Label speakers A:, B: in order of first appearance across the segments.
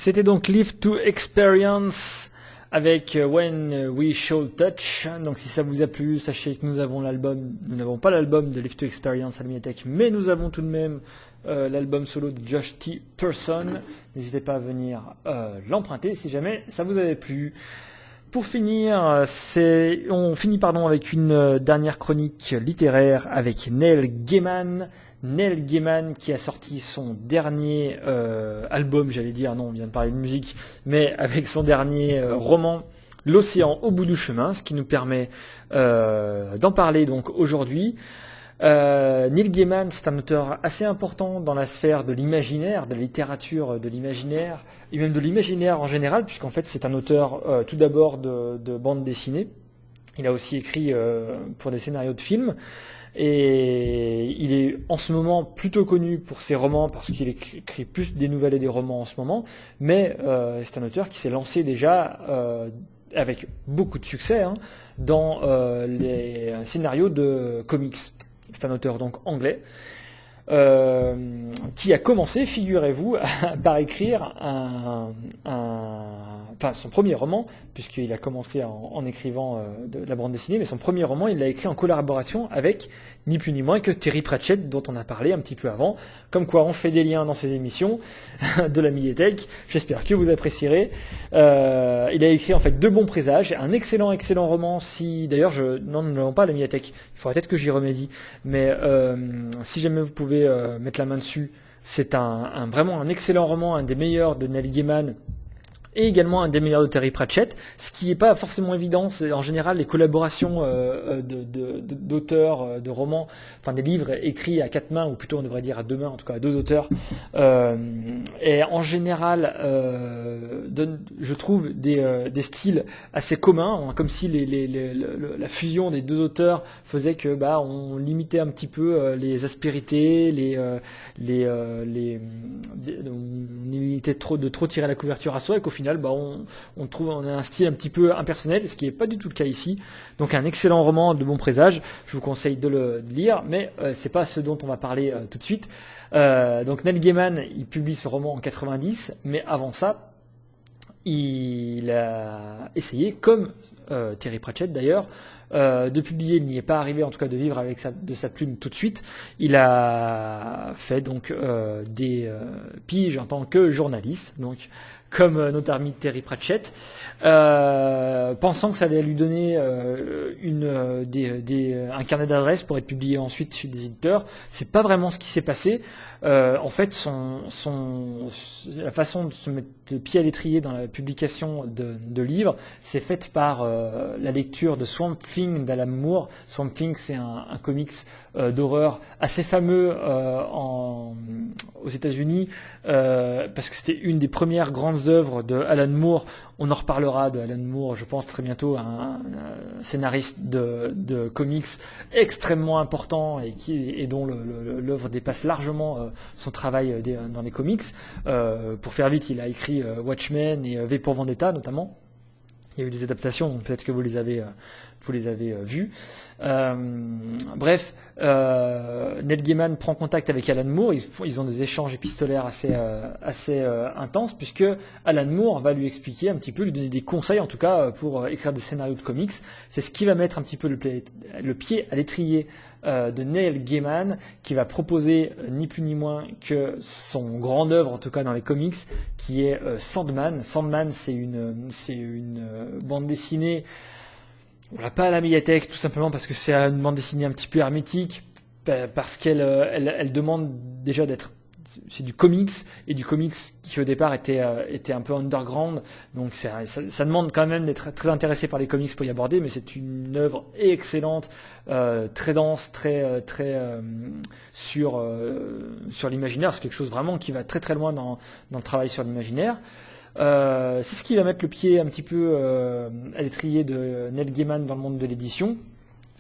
A: C'était donc Live to Experience avec When We Shall Touch. Donc si ça vous a plu, sachez que nous n'avons pas l'album de Live to Experience à la médiathèque, mais nous avons tout de même l'album solo de Josh T. Person. N'hésitez pas à venir l'emprunter si jamais ça vous avait plu. Pour finir, on finit avec une dernière chronique littéraire avec Neil Gaiman. Neil Gaiman qui a sorti son dernier album, on vient de parler de musique, mais avec son dernier roman, L'Océan au bout du chemin, ce qui nous permet d'en parler donc aujourd'hui. Neil Gaiman, c'est un auteur assez important dans la sphère de l'imaginaire, de la littérature de l'imaginaire, et même de l'imaginaire en général, puisqu'en fait c'est un auteur tout d'abord de bande dessinée. Il a aussi écrit pour des scénarios de films, et il est en ce moment plutôt connu pour ses romans, parce qu'il écrit plus des nouvelles et des romans en ce moment, mais c'est un auteur qui s'est lancé déjà avec beaucoup de succès dans les scénarios de comics. C'est un auteur donc anglais qui a commencé, figurez-vous, par écrire son premier roman, puisqu'il a commencé en écrivant de la bande dessinée, mais son premier roman, il l'a écrit en collaboration avec ni plus ni moins que Terry Pratchett, dont on a parlé un petit peu avant. Comme quoi, on fait des liens dans ces émissions de la médiathèque. J'espère que vous apprécierez. Il a écrit en fait Deux bons présages, un excellent roman. D'ailleurs, nous ne l'avons pas à la médiathèque. Il faudrait peut-être que j'y remédie. Mais si jamais vous pouvez mettre la main dessus, c'est vraiment un excellent roman, un des meilleurs de Neil Gaiman, et également un des meilleurs de Terry Pratchett. Ce qui n'est pas forcément évident, c'est en général les collaborations d'auteurs de romans, enfin des livres écrits à quatre mains, ou plutôt on devrait dire à deux mains, en tout cas à deux auteurs, et en général je trouve des styles assez communs, comme si la fusion des deux auteurs faisait que on limitait un petit peu les aspérités, on évitait de trop tirer la couverture à soi, et qu'au final on a un style un petit peu impersonnel, ce qui n'est pas du tout le cas ici. Donc un excellent roman de bon présage, je vous conseille de le lire, mais c'est pas ce dont on va parler tout de suite. Donc Neil Gaiman, il publie ce roman en 90, mais avant ça, il a essayé, comme Terry Pratchett d'ailleurs, de publier. Il n'y est pas arrivé en tout cas de vivre de sa plume tout de suite. Il a fait donc des piges en tant que journaliste, donc comme notre ami Terry Pratchett, pensant que ça allait lui donner un carnet d'adresses pour être publié ensuite chez des éditeurs. C'est pas vraiment ce qui s'est passé. En fait, la façon de se mettre le pied à l'étrier dans la publication de livres, c'est faite par la lecture de Swamp Thing d'Alan Moore. Swamp Thing, c'est un comics d'horreur assez fameux aux États-Unis, parce que c'était une des premières grandes œuvres de Alan Moore. On en reparlera de Alan Moore, je pense, très bientôt, un scénariste de comics extrêmement important et dont l'œuvre dépasse largement son travail dans les comics. Pour faire vite, il a écrit Watchmen et V pour Vendetta notamment. Il y a eu des adaptations, donc peut-être que vous les avez vues. Bref, Neil Gaiman prend contact avec Alan Moore. Ils ont des échanges épistolaires assez intenses, puisque Alan Moore va lui expliquer un petit peu, lui donner des conseils en tout cas pour écrire des scénarios de comics. C'est ce qui va mettre un petit peu le pied à l'étrier de Neil Gaiman, qui va proposer ni plus ni moins que son grande œuvre, en tout cas dans les comics, qui est Sandman. Sandman, c'est une bande dessinée. On l'a pas à la médiathèque, tout simplement parce que c'est une bande dessinée un petit peu hermétique, parce qu'elle demande déjà c'est du comics, et du comics qui au départ était un peu underground, donc ça demande quand même d'être très intéressé par les comics pour y aborder, mais c'est une œuvre excellente, très dense, très sur l'imaginaire. C'est quelque chose vraiment qui va très très loin dans le travail sur l'imaginaire. C'est ce qui va mettre le pied un petit peu à l'étrier de Neil Gaiman dans le monde de l'édition.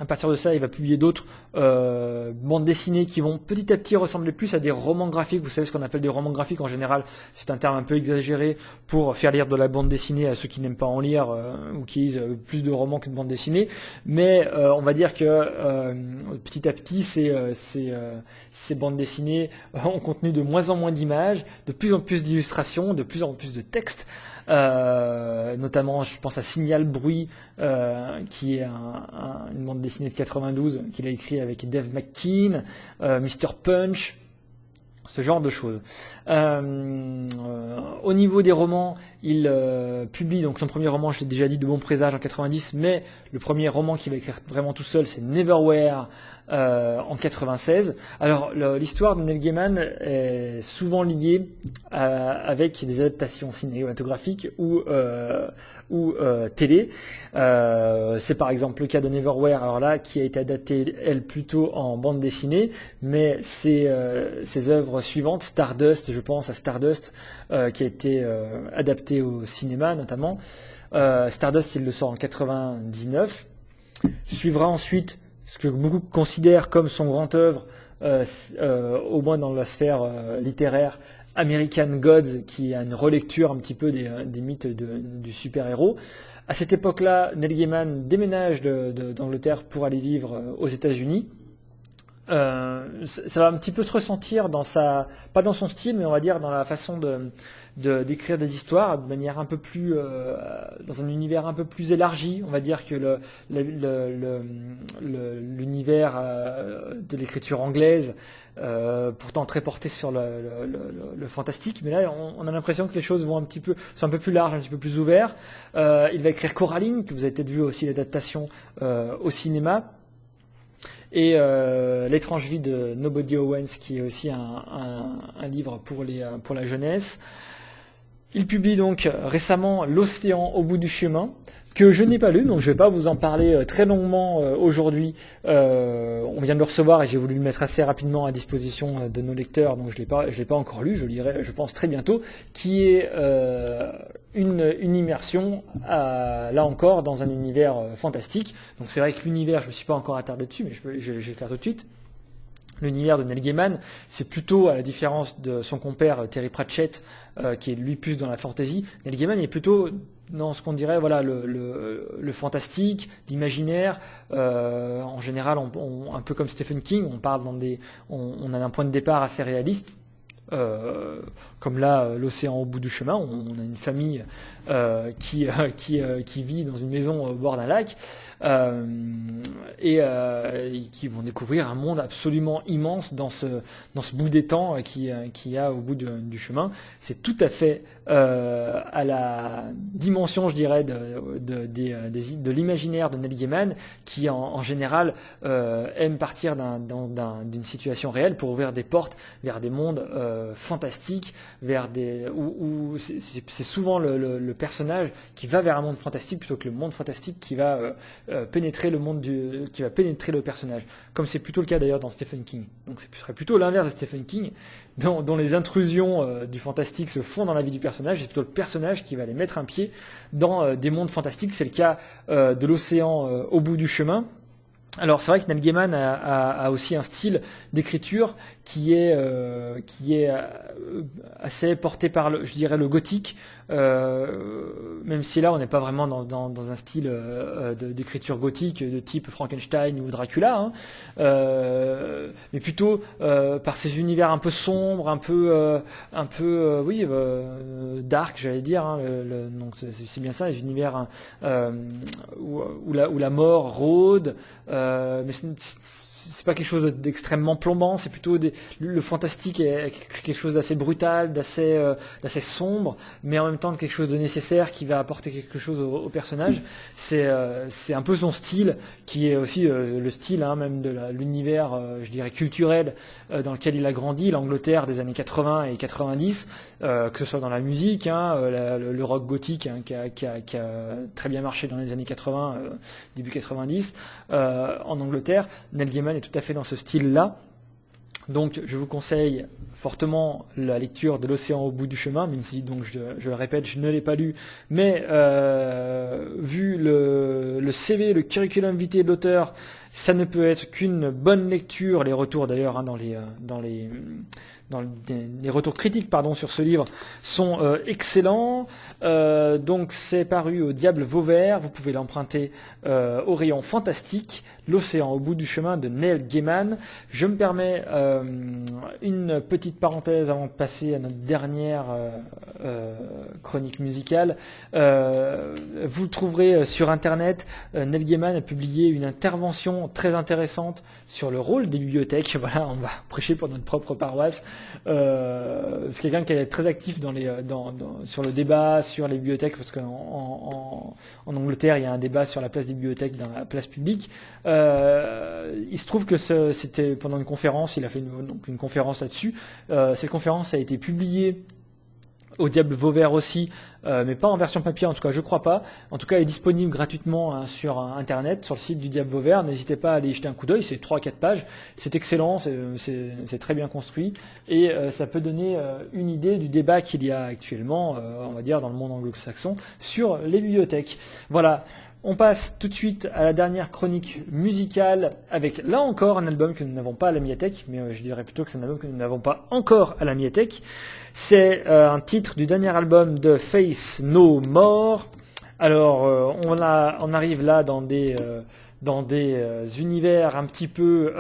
A: À partir de ça, il va publier d'autres bandes dessinées qui vont petit à petit ressembler plus à des romans graphiques. Vous savez ce qu'on appelle des romans graphiques en général, c'est un terme un peu exagéré pour faire lire de la bande dessinée à ceux qui n'aiment pas en lire ou qui lisent plus de romans que de bande dessinée. Mais on va dire que petit à petit, ces bandes dessinées ont contenu de moins en moins d'images, de plus en plus d'illustrations, de plus en plus de textes. Notamment je pense à Signal Bruit qui est une bande dessinée de 92 qu'il a écrit avec Dave McKean, Mr. Punch, ce genre de choses. Au niveau des romans, il publie donc son premier roman, je l'ai déjà dit, De bons présages en 90, mais le premier roman qu'il va écrire vraiment tout seul, c'est Neverwhere en 96. Alors l'histoire de Neil Gaiman est souvent liée avec des adaptations cinématographiques ou télé. C'est par exemple le cas de Neverwhere, alors là, qui a été adaptée elle plutôt en bande dessinée, mais ses œuvres suivantes, Stardust, je pense à Stardust, qui a été adapté au cinéma notamment. Stardust, il le sort en 99. Suivra ensuite ce que beaucoup considèrent comme son grand œuvre, au moins dans la sphère littéraire, American Gods, qui a une relecture un petit peu des mythes du super-héros. À cette époque-là, Neil Gaiman déménage d'Angleterre pour aller vivre aux États-Unis. Ça va un petit peu se ressentir pas dans son style, mais on va dire dans la façon d'écrire des histoires de manière un peu plus, dans un univers un peu plus élargi. On va dire que l'univers de l'écriture anglaise, pourtant très porté sur le fantastique, mais là on a l'impression que les choses sont un peu plus larges, un petit peu plus ouverts. Il va écrire Coraline, que vous avez peut-être vu aussi l'adaptation au cinéma. Et L'étrange vie de Nobody Owens, qui est aussi un livre pour la jeunesse. Il publie donc récemment L'Océan au bout du chemin, que je n'ai pas lu, donc je ne vais pas vous en parler très longuement aujourd'hui. On vient de le recevoir et j'ai voulu le mettre assez rapidement à disposition de nos lecteurs, donc je l'ai pas encore lu, je lirai, je pense, très bientôt, qui est une immersion, là encore, dans un univers fantastique. Donc c'est vrai que l'univers, je ne me suis pas encore attardé dessus, mais je vais le faire tout de suite. L'univers de Neil Gaiman, c'est plutôt, à la différence de son compère Terry Pratchett, qui est lui plus dans la fantasy, Neil Gaiman est plutôt dans ce qu'on dirait, voilà, le fantastique, l'imaginaire. En général, un peu comme Stephen King, on parle on a un point de départ assez réaliste. Comme là, L'Océan au bout du chemin, on a une famille qui vit dans une maison au bord d'un lac et qui vont découvrir un monde absolument immense dans ce bout des temps qu'il y a au bout du chemin. C'est tout à fait à la dimension, je dirais, de l'imaginaire de Neil Gaiman, qui en général aime partir d'une situation réelle pour ouvrir des portes vers des mondes fantastiques, vers où c'est souvent le personnage qui va vers un monde fantastique plutôt que le monde fantastique qui va pénétrer qui va pénétrer le personnage, comme c'est plutôt le cas d'ailleurs dans Stephen King. Donc ce serait plutôt l'inverse de Stephen King, dont les intrusions du fantastique se font dans la vie du personnage, c'est plutôt le personnage qui va aller mettre un pied dans des mondes fantastiques. C'est le cas de L'Océan au bout du chemin. Alors c'est vrai que Neil Gaiman a aussi un style d'écriture qui est assez porté par je dirais le gothique, même si là on n'est pas vraiment dans un style d'écriture gothique de type Frankenstein ou Dracula, hein, mais plutôt par ces univers un peu sombres, un peu dark, j'allais dire, hein, donc c'est bien ça, les univers où la mort rôde. Mais c'est pas quelque chose d'extrêmement plombant, c'est plutôt le fantastique est quelque chose d'assez brutal, d'assez sombre, mais en même temps de quelque chose de nécessaire qui va apporter quelque chose au personnage. C'est un peu son style, qui est aussi le style, hein, même de l'univers, je dirais, culturel dans lequel il a grandi, l'Angleterre des années 80 et 90, que ce soit dans la musique, hein, le rock gothique, hein, qui a très bien marché dans les années 80, début 90, en Angleterre. Neil Gaiman est tout à fait dans ce style-là. Donc je vous conseille fortement la lecture de L'Océan au bout du chemin, même si, donc je le répète, je ne l'ai pas lu, mais vu le CV, le curriculum vitae de l'auteur, ça ne peut être qu'une bonne lecture. Les retours d'ailleurs dans les retours critiques sur ce livre sont excellents. Donc c'est paru au Diable Vauvert. Vous pouvez l'emprunter au rayon fantastique. L'océan au bout du chemin de Neil Gaiman. Je me permets une petite parenthèse avant de passer à notre dernière chronique musicale. Vous le trouverez sur Internet. Neil Gaiman a publié une intervention très intéressante sur le rôle des bibliothèques. Voilà, on va prêcher pour notre propre paroisse. C'est quelqu'un qui est très actif sur le débat sur les bibliothèques, parce qu'en Angleterre, il y a un débat sur la place des bibliothèques dans la place publique. Il se trouve que c'était pendant une conférence, il a fait une conférence là-dessus. Cette conférence a été publiée au Diable Vauvert aussi, mais pas en version papier, en tout cas je crois pas. En tout cas elle est disponible gratuitement sur Internet, sur le site du Diable Vauvert. N'hésitez pas à aller y jeter un coup d'œil, c'est 3-4 pages, c'est excellent, c'est très bien construit, et ça peut donner une idée du débat qu'il y a actuellement, on va dire dans le monde anglo-saxon, sur les bibliothèques. Voilà. On passe tout de suite à la dernière chronique musicale avec, là encore, un album que nous n'avons pas à la médiathèque, mais je dirais plutôt que c'est un album que nous n'avons pas encore à la médiathèque. C'est un titre du dernier album de Faith No More. Alors, on arrive là dans des univers un petit peu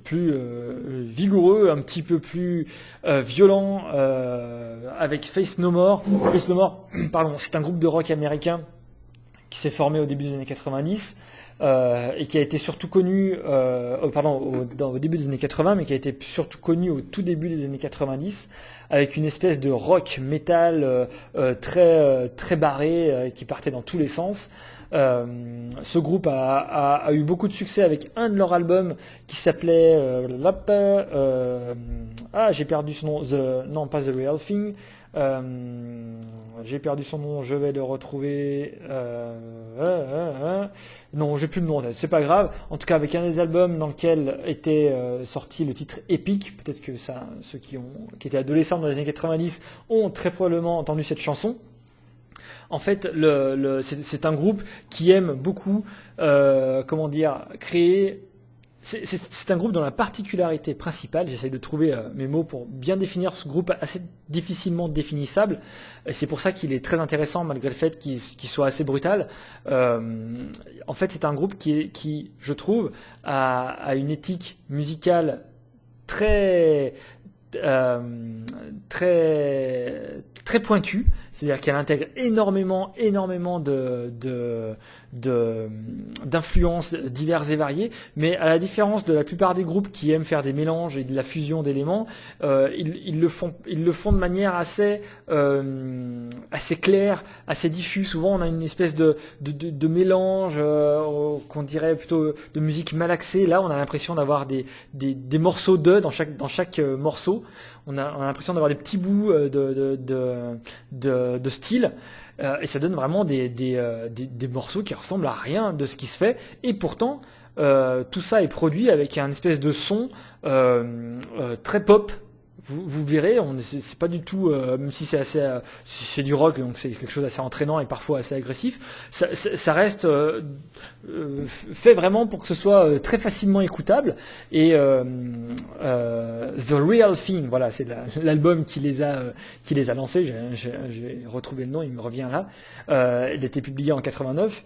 A: plus vigoureux, un petit peu plus violent, avec Faith No More. Faith No More, pardon, c'est un groupe de rock américain qui s'est formé au début des années 90 et qui a été surtout connu, au début des années 80, mais qui a été surtout connu au tout début des années 90, avec une espèce de rock metal très barré qui partait dans tous les sens. Ce groupe a eu beaucoup de succès avec un de leurs albums qui s'appelait j'ai perdu son nom, pas The Real Thing. J'ai perdu son nom, je vais le retrouver. Non, j'ai plus le nom, c'est pas grave. En tout cas, avec un des albums dans lequel était sorti le titre Epic, peut-être que ceux qui étaient adolescents dans les années 90 ont très probablement entendu cette chanson. En fait, c'est un groupe qui aime beaucoup, créer. C'est un groupe dont la particularité principale, j'essaie de trouver mes mots pour bien définir ce groupe assez difficilement définissable, et c'est pour ça qu'il est très intéressant malgré le fait qu'il soit assez brutal. En fait, c'est un groupe qui, je trouve, a une éthique musicale très pointue, c'est-à-dire qu'elle intègre énormément d'influences diverses et variées, mais à la différence de la plupart des groupes qui aiment faire des mélanges et de la fusion d'éléments, ils le font de manière assez claire, assez diffuse. Souvent on a une espèce de mélange qu'on dirait plutôt de musique malaxée. Là on a l'impression d'avoir des morceaux dans chaque morceau. On a l'impression d'avoir des petits bouts de style, et ça donne vraiment des morceaux qui ressemblent à rien de ce qui se fait, et pourtant tout ça est produit avec un espèce de son très pop. Vous verrez, c'est pas du tout, même si c'est du rock, donc c'est quelque chose d'assez entraînant et parfois assez agressif, ça reste fait vraiment pour que ce soit très facilement écoutable. Et The Real Thing, voilà, c'est l'album qui les a lancés. J'ai retrouvé le nom, il me revient là. Il a été publié en 89.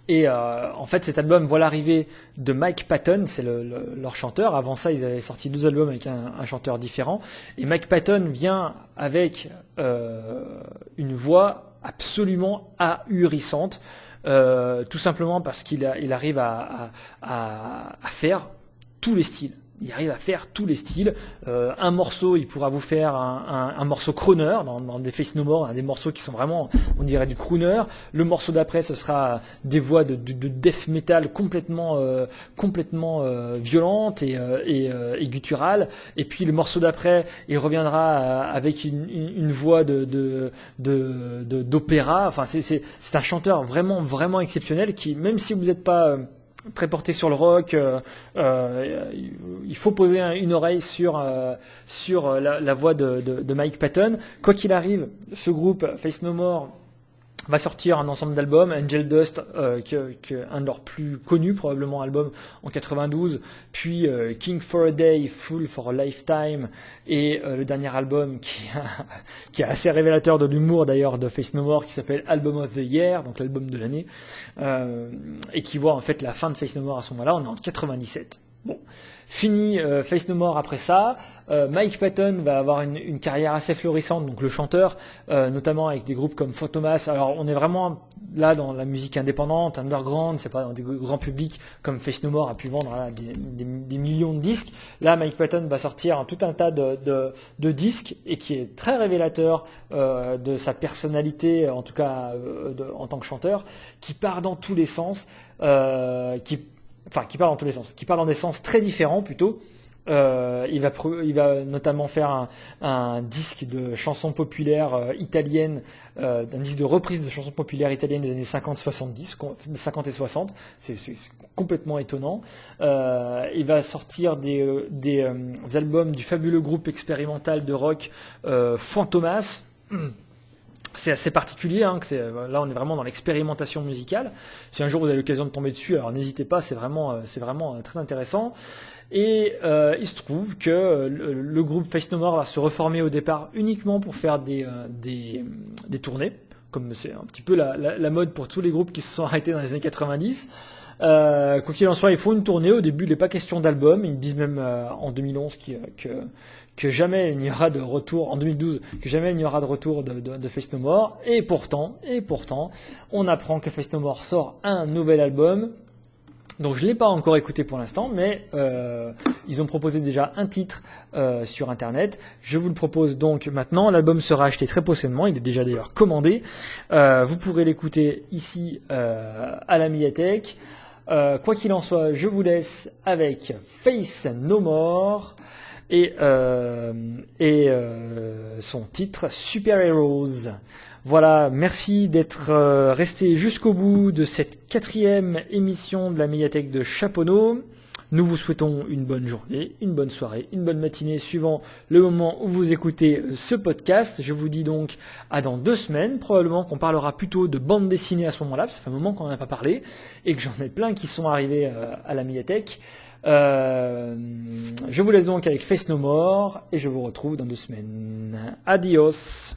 A: Et en fait, cet album voit l'arrivée de Mike Patton, c'est leur chanteur. Avant ça, ils avaient sorti 2 albums avec un chanteur différent. Et Mike Patton vient avec une voix absolument ahurissante, tout simplement parce qu'il arrive à faire tous les styles. Il arrive à faire tous les styles. Un morceau, il pourra vous faire un morceau crooner dans des Faith No More, des morceaux qui sont vraiment, on dirait du crooner. Le morceau d'après, ce sera des voix de death metal complètement violentes et gutturales. Et puis le morceau d'après, il reviendra avec une voix d'opéra. Enfin, c'est un chanteur vraiment exceptionnel qui, même si vous n'êtes pas très porté sur le rock, il faut poser une oreille sur la voix de Mike Patton. Quoi qu'il arrive, ce groupe Faith No More va sortir un ensemble d'albums, Angel Dust, un de leurs plus connus probablement albums en 92, puis King for a Day, Fool for a Lifetime, et le dernier album qui est assez révélateur de l'humour d'ailleurs de Faith No More, qui s'appelle Album of the Year, donc l'album de l'année, et qui voit en fait la fin de Faith No More à ce moment-là. On est en 97. Bon, fini Faith No More après ça. Mike Patton va avoir une carrière assez florissante, donc le chanteur, notamment avec des groupes comme Fantomas. Alors on est vraiment là dans la musique indépendante, underground, c'est pas dans des grands publics comme Faith No More a pu vendre des millions de disques. Là, Mike Patton va sortir tout un tas de disques et qui est très révélateur de sa personnalité, en tout cas en tant que chanteur, qui part dans tous les sens, qui part dans tous les sens, qui part dans des sens très différents plutôt. Il va notamment faire un disque de chansons populaires italiennes, un disque de reprise de chansons populaires italiennes des années 50-70, 50 et 60. C'est complètement étonnant. Il va sortir des albums du fabuleux groupe expérimental de rock Fantomas. C'est assez particulier, hein, là on est vraiment dans l'expérimentation musicale. Si un jour vous avez l'occasion de tomber dessus, alors n'hésitez pas, c'est vraiment très intéressant. Et il se trouve que le groupe Faith No More va se reformer au départ uniquement pour faire des tournées, comme c'est un petit peu la mode pour tous les groupes qui se sont arrêtés dans les années 90. Quoi qu'il en soit, ils font une tournée. Au début, il n'est pas question d'album. Ils disent même en 2011 que jamais il n'y aura de retour, en 2012, que jamais il n'y aura de retour de Faith No More. Et pourtant, on apprend que Faith No More sort un nouvel album. Donc je l'ai pas encore écouté pour l'instant, mais ils ont proposé déjà un titre sur Internet. Je vous le propose donc maintenant. L'album sera acheté très prochainement. Il est déjà d'ailleurs commandé. Vous pourrez l'écouter ici à la médiathèque. Quoi qu'il en soit, je vous laisse avec Faith No More et son titre Super Heroes. Voilà, merci d'être resté jusqu'au bout de cette 4e émission de la médiathèque de Chaponneau. Nous vous souhaitons une bonne journée, une bonne soirée, une bonne matinée, suivant le moment où vous écoutez ce podcast. Je vous dis donc à dans 2 semaines, probablement qu'on parlera plutôt de bande dessinée à ce moment-là, parce que ça fait un moment qu'on n'en a pas parlé, et que j'en ai plein qui sont arrivés à la médiathèque. Je vous laisse donc avec Faith No More, et je vous retrouve dans 2 semaines. Adios.